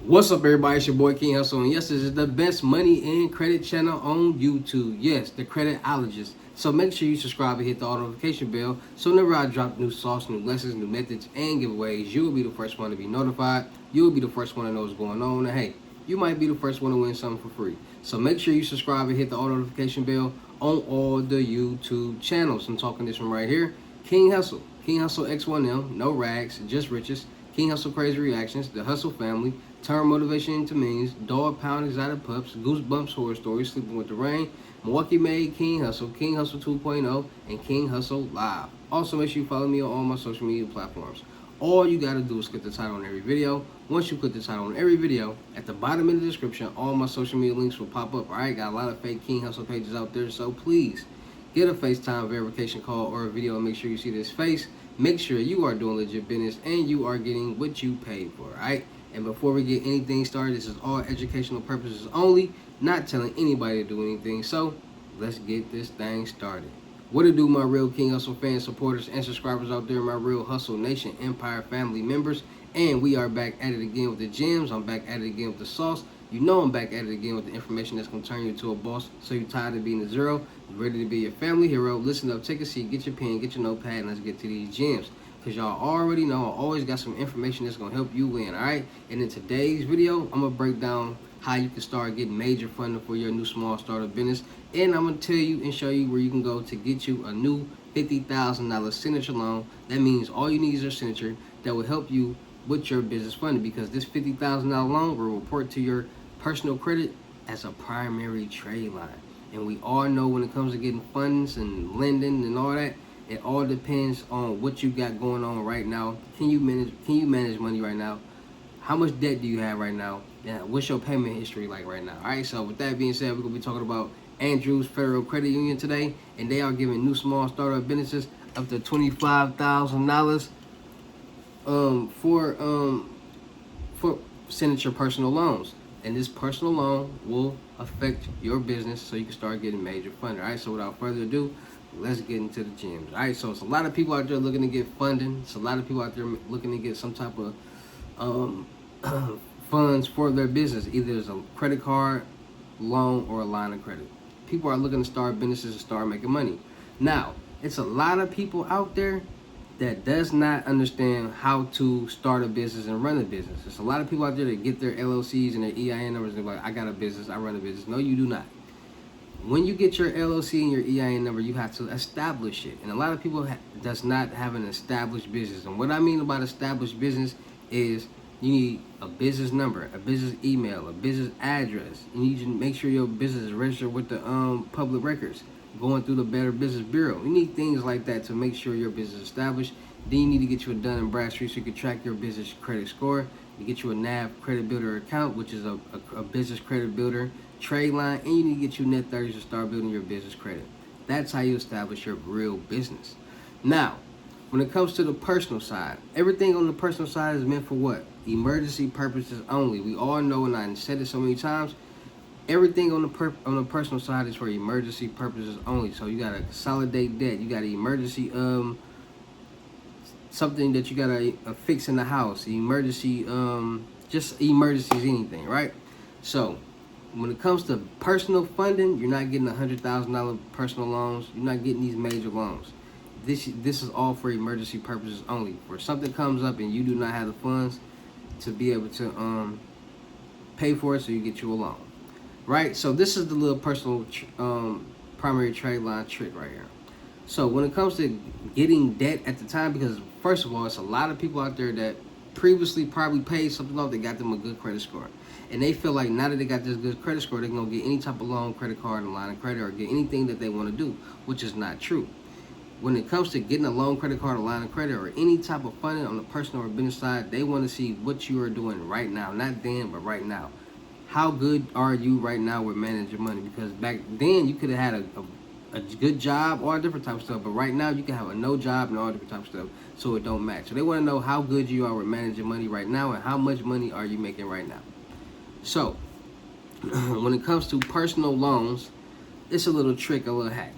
What's up, everybody? It's your boy King Hussle, and yes, this is the best money and credit channel on YouTube. Yes, the Creditologist. So make sure you subscribe and hit the auto notification bell so whenever I drop new sauce, new lessons, new methods, and giveaways, you will be the first one to be notified. You will be the first one to know what's going on. And hey, you might be the first one to win something for free. So make sure you subscribe and hit the auto notification bell on all the YouTube channels. I'm talking this one right here, King Hussle. King Hussle X1M, no rags, just riches. King Hussle Crazy Reactions, The Hussle Family, Turn Motivation into Means, Dog Pound Exotic Pups, Goosebumps Horror Stories, Sleeping with the Rain, Milwaukee Made King Hussle, King Hussle 2.0, and King Hussle Live. Also, make sure you follow me on all my social media platforms. All you gotta do is click the title on every video. Once you click the title on every video, at the bottom in the description, all my social media links will pop up. Alright, got a lot of fake King Hussle pages out there, so please get a FaceTime verification call or a video and make sure you see this face. Make sure you are doing legit business and you are getting what you paid for, alright? And before we get anything started, this is all educational purposes only, not telling anybody to do anything. So, let's get this thing started. What it do, my real King Hussle fans, supporters, and subscribers out there, my real Hussle Nation Empire family members. And we are back at it again with the gems. I'm back at it again with the sauce. You know I'm back at it again with the information that's going to turn you into a boss. So you're tired of being a zero, you're ready to be your family hero. Listen up, take a seat, get your pen, get your notepad, and let's get to these gems. Because y'all already know I always got some information that's going to help you win, alright? And in today's video, I'm going to break down how you can start getting major funding for your new small startup business. And I'm going to tell you and show you where you can go to get you a new $50,000 signature loan. That means all you need is your signature that will help you with your business funding, because this $50,000 loan will report to your personal credit as a primary trade line. And we all know when it comes to getting funds and lending and all that, it all depends on what you got going on right now. Can you manage money right now? How much debt do you have right now? Yeah, what's your payment history like right now? Alright, so with that being said, we're gonna be talking about Andrews Federal Credit Union today, and they are giving new small startup businesses up to $25,000 for signature personal loans. And this personal loan will affect your business so you can start getting major funding. Alright, so without further ado, let's get into the gems. Alright, so it's a lot of people out there looking to get funding. It's a lot of people out there looking to get some type of funds for their business. Either it's a credit card, loan, or a line of credit. People are looking to start businesses and start making money. Now, it's a lot of people out there that does not understand how to start a business and run a business. There's a lot of people out there that get their LLCs and their EIN numbers and they're like, I got a business, I run a business. No, you do not. When you get your LLC and your EIN number, you have to establish it. And a lot of people does not have an established business. And what I mean about established business is you need a business number, a business email, a business address. You need to make sure your business is registered with the public records, going through the Better Business Bureau. You need things like that to make sure your business is established. Then you need to get you a Dun & Bradstreet so you can track your business credit score. You get you a NAV Credit Builder account, which is a business credit builder, Tradeline, and you need to get you net 30s to start building your business credit. That's how you establish your real business. Now, when it comes to the personal side, everything on the personal side is meant for what? Emergency purposes only. We all know, and I said it so many times, everything on the personal side is for emergency purposes only. So you gotta consolidate debt. You got an emergency something that you gotta fix in the house. Emergency just emergencies, anything, right? So when it comes to personal funding, you're not getting $100,000 personal loans. You're not getting these major loans. This is all for emergency purposes only. Where something comes up and you do not have the funds to be able to pay for it, so you get you a loan. Right, so this is the little personal primary trade line trick right here. So when it comes to getting debt at the time, because first of all, it's a lot of people out there that previously probably paid something off that got them a good credit score. And they feel like now that they got this good credit score, they're going to get any type of loan, credit card, and line of credit, or get anything that they want to do, which is not true. When it comes to getting a loan, credit card, or line of credit, or any type of funding on the personal or business side, they want to see what you are doing right now. Not then, but right now. How good are you right now with managing money? Because back then you could have had a good job, all different type of stuff, but right now you can have a no job and all different type of stuff, so it don't match. So they want to know how good you are with managing money right now and how much money are you making right now. So when it comes to personal loans, it's a little trick, a little hack.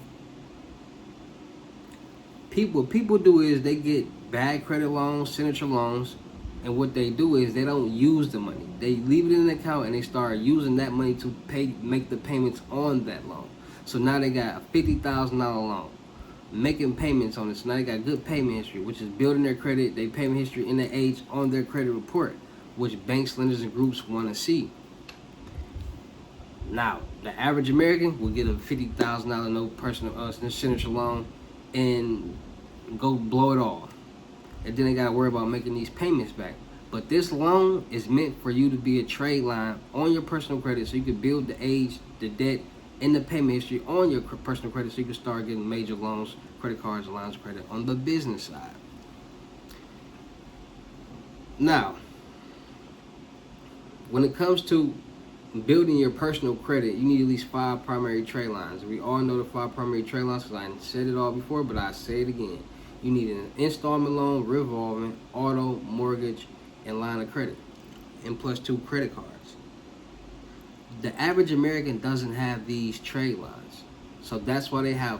What people do is they get bad credit loans, signature loans, And what they do is they don't use the money. They leave it in an account and they start using that money to make the payments on that loan. So now they got a $50,000 loan, making payments on it. So now they got good payment history, which is building their credit, their payment history and their age on their credit report, which banks, lenders, and groups want to see. Now, the average American will get a $50,000 no personal signature loan and go blow it all. And then they got to worry about making these payments back. But this loan is meant for you to be a trade line on your personal credit so you can build the age, the debt, and the payment history on your personal credit so you can start getting major loans, credit cards, and lines of credit on the business side. Now, when it comes to building your personal credit, you need at least 5 primary trade lines. We all know the 5 primary trade lines because I said it all before, but I say it again. You need an installment loan, revolving, auto, mortgage, and line of credit, and plus 2 credit cards. The average American doesn't have these trade lines. So that's why they have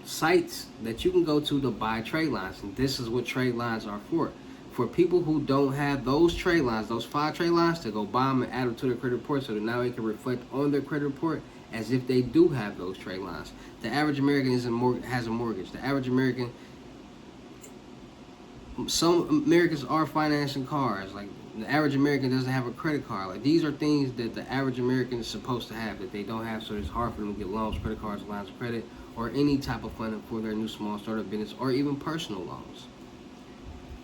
sites that you can go to buy trade lines. And this is what trade lines are for. For people who don't have those trade lines, those 5 trade lines, to go buy them and add them to their credit report so that now they can reflect on their credit report as if they do have those trade lines. The average American has a mortgage. The average American, some Americans are financing cars. Like, the average American doesn't have a credit card. Like, these are things that the average American is supposed to have that they don't have, so it's hard for them to get loans, credit cards, lines of credit, or any type of funding for their new small startup business or even personal loans.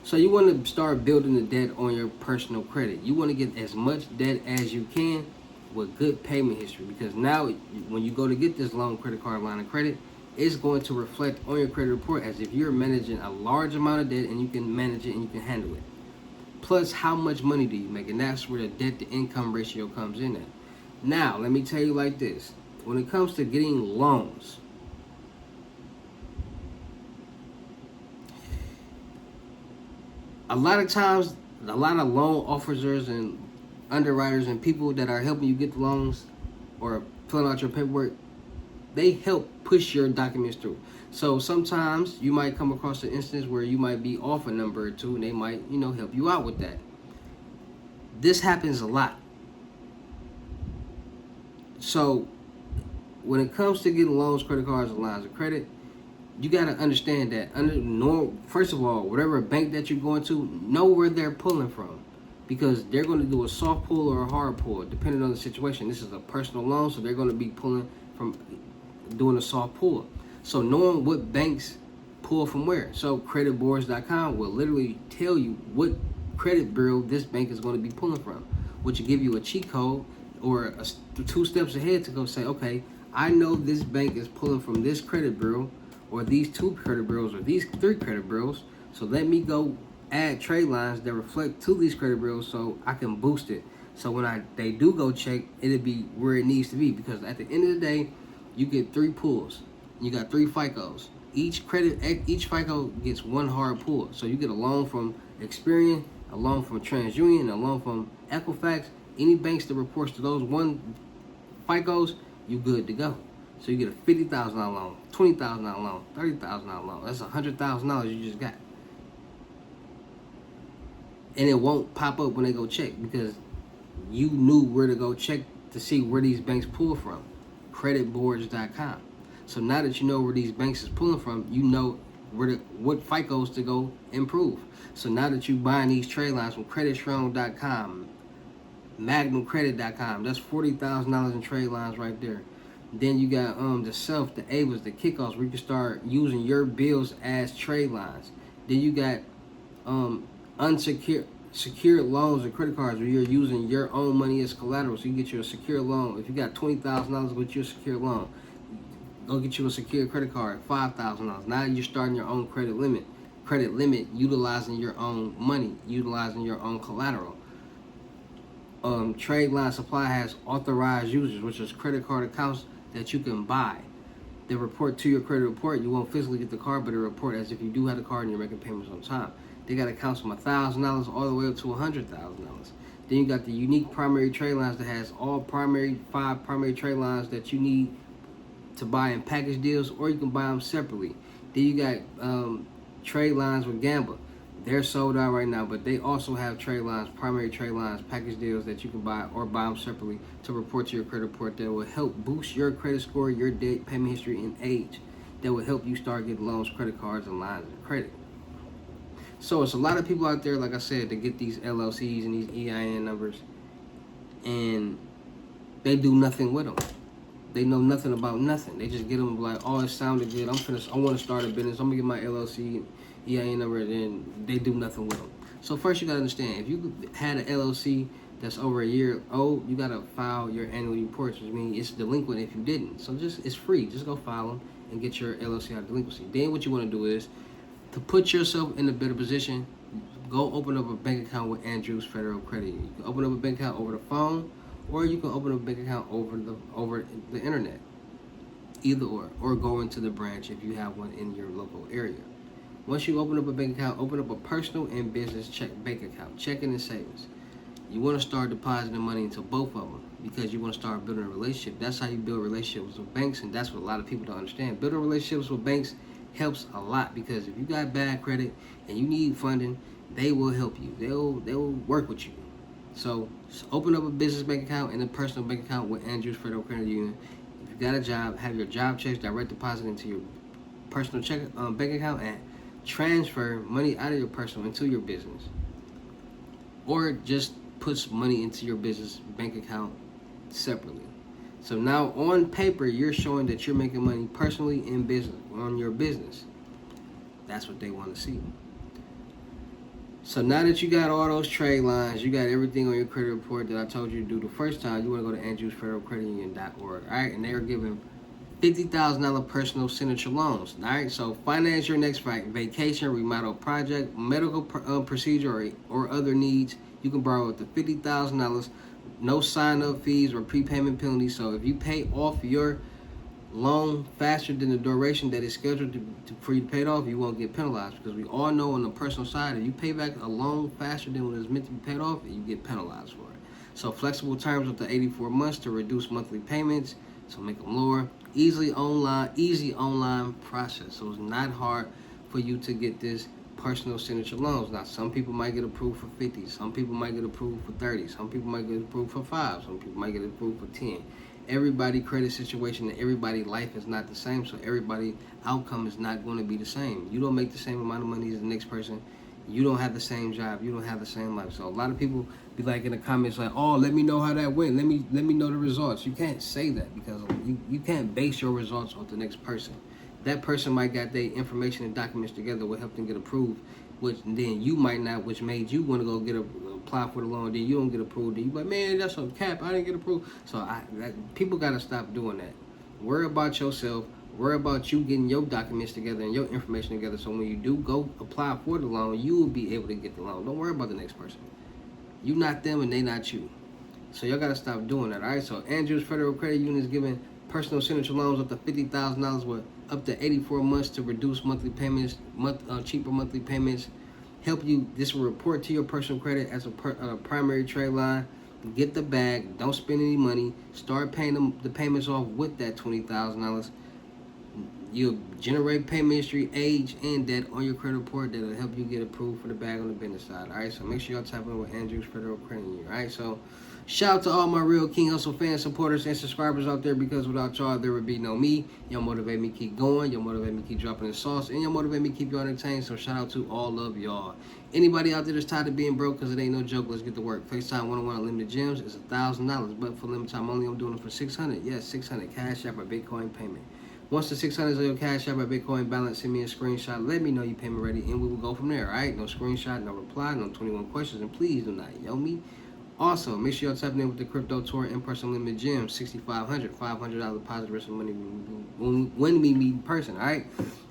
So you want to start building the debt on your personal credit. You want to get as much debt as you can with good payment history, because now when you go to get this loan, credit card, line of credit, it's going to reflect on your credit report as if you're managing a large amount of debt and you can manage it and you can handle it. Plus, how much money do you make? And that's where the debt to income ratio comes in at. Now, let me tell you like this. When it comes to getting loans, a lot of times, a lot of loan officers and underwriters and people that are helping you get the loans or filling out your paperwork, they help push your documents through. So sometimes you might come across an instance where you might be off a number or 2 and they might, help you out with that. This happens a lot. So when it comes to getting loans, credit cards, and lines of credit, you got to understand that first of all, whatever bank that you're going to, know where they're pulling from, because they're going to do a soft pull or a hard pull depending on the situation. This is a personal loan, so they're going to be pulling from doing a soft pull. So knowing what banks pull from where. So creditboards.com will literally tell you what credit bureau this bank is going to be pulling from, which will give you a cheat code or 2 steps ahead to go say, okay, I know this bank is pulling from this credit bureau or these 2 credit bureaus or these 3 credit bureaus. So let me go add trade lines that reflect to these credit bureaus so I can boost it. So when they do go check, it'll be where it needs to be, because at the end of the day, you get 3 pulls. You got 3 FICOs. Each FICO gets 1 hard pull. So you get a loan from Experian, a loan from TransUnion, a loan from Equifax. Any banks that reports to those 1 FICOs, you good to go. So you get a $50,000 loan, $20,000 loan, $30,000 loan. That's $100,000 you just got. And it won't pop up when they go check, because you knew where to go check to see where these banks pull from. Creditboards.com. So now that you know where these banks is pulling from, you know what FICOs to go improve. So now that you buying these trade lines from creditstrong.com, magnumcredit.com, that's $40,000 in trade lines right there. Then you got the self, the AVAs, the kickoffs, where you can start using your bills as trade lines. Then you got secured loans and credit cards where you're using your own money as collateral. So you get you a secure loan. If you got $20,000 with your secure loan, go get you a secure credit card, $5,000. Now you're starting your own credit limit, utilizing your own money, utilizing your own collateral. Trade Line Supply has authorized users, which is credit card accounts that you can buy. They report to your credit report. You won't physically get the card, but it report as if you do have the card and you're making payments on time. They got accounts from $1,000 all the way up to $100,000. Then you got the unique primary trade lines that has all 5 primary trade lines that you need to buy in package deals, or you can buy them separately. Then you got trade lines with Gamba. They're sold out right now, but they also have trade lines, primary trade lines, package deals that you can buy or buy them separately to report to your credit report that will help boost your credit score, your debt, payment history, and age. That will help you start getting loans, credit cards, and lines of credit. So it's a lot of people out there, like I said, that get these LLCs and these EIN numbers, and they do nothing with them. They know nothing about nothing. They just get them like, oh, it sounded good. I want to start a business. I'm gonna get my LLC, EIN number, and they do nothing with them. So first, you gotta understand, if you had an LLC that's over a year old, you gotta file your annual reports, which means it's delinquent if you didn't. So it's free. Just go file them and get your LLC out of delinquency. Then what you want to do is to put yourself in a better position. Go open up a bank account with Andrews Federal Credit Union. You can open up a bank account over the phone, or you can open up a bank account over the internet. Either or go into the branch if you have one in your local area. Once you open up a bank account, open up a personal and business bank account, checking and savings. You want to start depositing money into both of them because you want to start building a relationship. That's how you build relationships with banks, and that's what a lot of people don't understand. Building relationships with banks helps a lot because if you got bad credit and you need funding, they will help you. They'll work with you. So just open up a business bank account and a personal bank account with Andrews Federal Credit Union. If you got a job, have your job checks direct deposit into your personal bank account and transfer money out of your personal into your business, or just puts money into your business bank account separately. So now on paper, you're showing that you're making money personally in business on your business. That's what they want to see. So now that you got all those trade lines, you got everything on your credit report that I told you to do the first time, you want to go to andrewsfederalcreditunion.org, all right? And they are giving $50,000 personal signature loans, all right? So finance your next vacation, remodel project, medical procedure, or other needs. You can borrow up to $50,000, no sign-up fees or prepayment penalties. So if you pay off your loan faster than the duration that is scheduled for you to pay it off, you won't get penalized, because we all know on the personal side, if you pay back a loan faster than when it's meant to be paid off, you get penalized for it. So flexible terms up to 84 months to reduce monthly payments, so make them lower. Easy online process. So it's not hard for you to get this personal signature loans. Now, some people might get approved for 50, some people might get approved for 30, some people might get approved for 5, some people might get approved for 10. Everybody credit situation and everybody life is not the same, so everybody outcome is not going to be the same. You don't make the same amount of money as the next person. You don't have the same job. You don't have the same life. So a lot of people be like in the comments like, oh, let me know how that went. Let me know the results. You can't say that because you can't base your results on the next person. That person might got their information and documents together will help them get approved, which then you might not, which made you want to go apply for the loan. Then you don't get approved. Then you like, man, that's a cap. I didn't get approved. So people got to stop doing that. Worry about yourself. Worry about you getting your documents together and your information together, so when you do go apply for the loan, you will be able to get the loan. Don't worry about the next person. You not them and they not you. So y'all got to stop doing that, all right? So Andrews Federal Credit Union is giving personal signature loans up to $50,000 with up to 84 months to reduce monthly payments, cheaper monthly payments. Help you, this will report to your personal credit as a primary trade line. Get the bag. Don't spend any money. Start paying the payments off with that $20,000. You'll generate payment history, age, and debt on your credit report that'll help you get approved for the bag on the business side. All right, so make sure y'all tap in with Andrews Federal Credit Union. All right, so shout out to all my real King Hussle fans, supporters, and subscribers out there, because without y'all, there would be no me. Y'all motivate me keep going. Y'all motivate me keep dropping the sauce, and y'all motivate me keep you entertained. So shout out to all of y'all. Anybody out there that's tired of being broke, because it ain't no joke, let's get to work. FaceTime 101 Unlimited Gems is $1,000, but for limited time only, I'm doing it for $600. Yes, $600 Cash App or Bitcoin payment. Once the $600 on your Cash App or Bitcoin balance, send me a screenshot. Let me know you payment ready, and we will go from there. All right, no screenshot, no reply, no 21 questions, and please do not yell me. Also, make sure y'all tapping in with the Crypto Tour in-person limited gems, $6,500, $500 deposit risk of money when we meet in person. All right,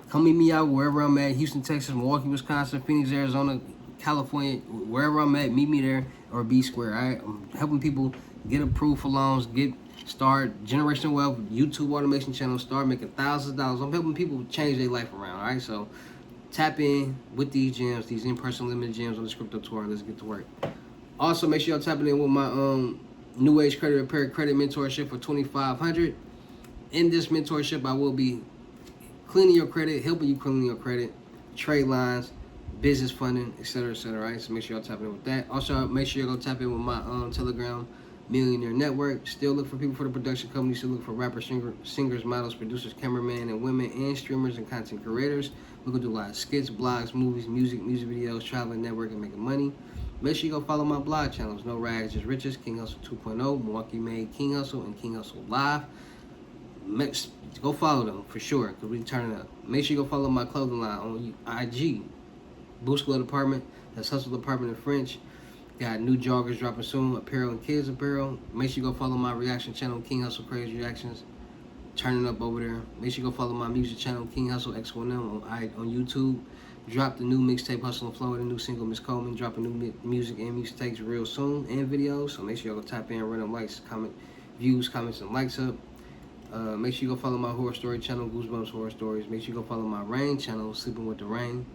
come meet me out wherever I'm at: Houston, Texas, Milwaukee, Wisconsin, Phoenix, Arizona, California, wherever I'm at. Meet me there or be square. All right, I'm helping people get approved for loans, start generational wealth, YouTube automation channel, start making thousands of dollars. I'm helping people change their life around, all right? So tap in with these gems, these in-person limited gems on this Crypto Tour, and let's get to work. Also, make sure y'all tapping in with my New Age Credit Repair Credit Mentorship for $2,500. In this mentorship, I will be cleaning your credit, helping you clean your credit, trade lines, business funding, etc., etc. Right? So make sure y'all tap in with that. Also, make sure y'all go tap in with my Telegram Millionaire Network. Still look for people for the production company. Still look for rappers, singers, models, producers, cameramen, and women, and streamers and content creators. We're gonna do a lot of skits, blogs, movies, music videos, traveling, networking, making money. Make sure you go follow my blog channels. No Rags, Just Riches, King Hussle 2.0, Milwaukee Made King Hussle, and King Hussle Live. Go follow them for sure, because we turning up. Make sure you go follow my clothing line on IG. Boost Glow Department, that's Hussle Department in French. Got new joggers dropping soon, apparel and kids apparel. Make sure you go follow my reaction channel, King Hussle Crazy Reactions. Turning up over there. Make sure you go follow my music channel, King Hussle X1M on YouTube. Drop the new mixtape Hussle and Flow with a new single, Miss Coleman. Dropping new music and mixtapes real soon and videos. So make sure you go tap in, run them likes, views, comments, and likes up. Make sure you go follow my horror story channel, Goosebumps Horror Stories. Make sure you go follow my rain channel, Sleeping with the Rain.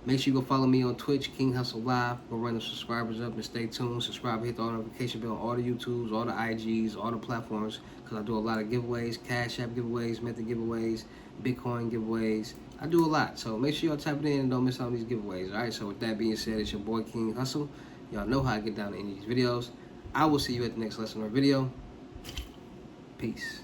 Make sure you go follow me on Twitch, King Hussle Live. We'll run the subscribers up and stay tuned. Subscribe, hit the notification bell on all the YouTubes, all the IGs, all the platforms, because I do a lot of giveaways, Cash App giveaways, Method giveaways, Bitcoin giveaways. I do a lot, so make sure y'all tap it in and don't miss out on these giveaways. All right, so with that being said, it's your boy King Hussle. Y'all know how I get down to any of these videos. I will see you at the next lesson or video. Peace.